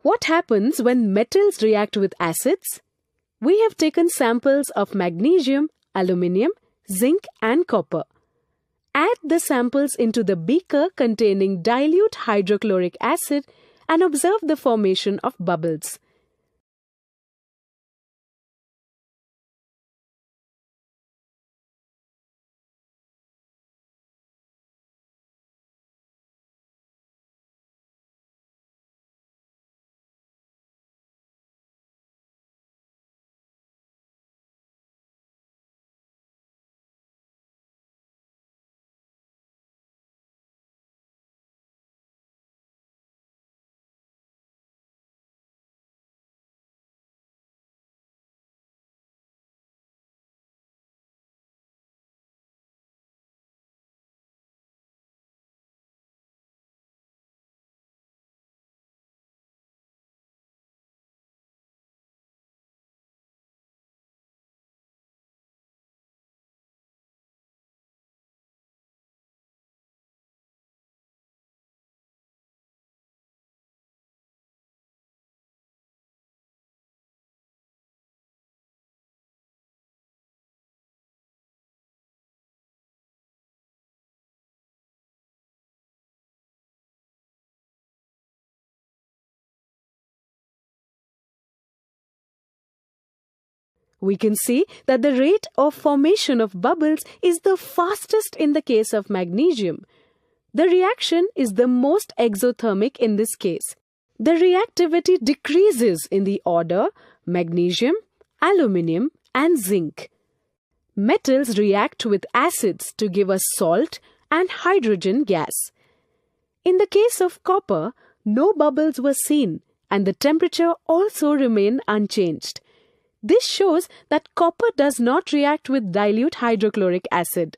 What happens when metals react with acids? We have taken samples of magnesium, aluminium, zinc and copper. Add the samples into the beaker containing dilute hydrochloric acid and observe the formation of bubbles. We can see that the rate of formation of bubbles is the fastest in the case of magnesium. The reaction is the most exothermic in this case. The reactivity decreases in the order magnesium, aluminium and zinc. Metals react with acids to give us salt and hydrogen gas. In the case of copper, no bubbles were seen and the temperature also remained unchanged. This shows that copper does not react with dilute hydrochloric acid.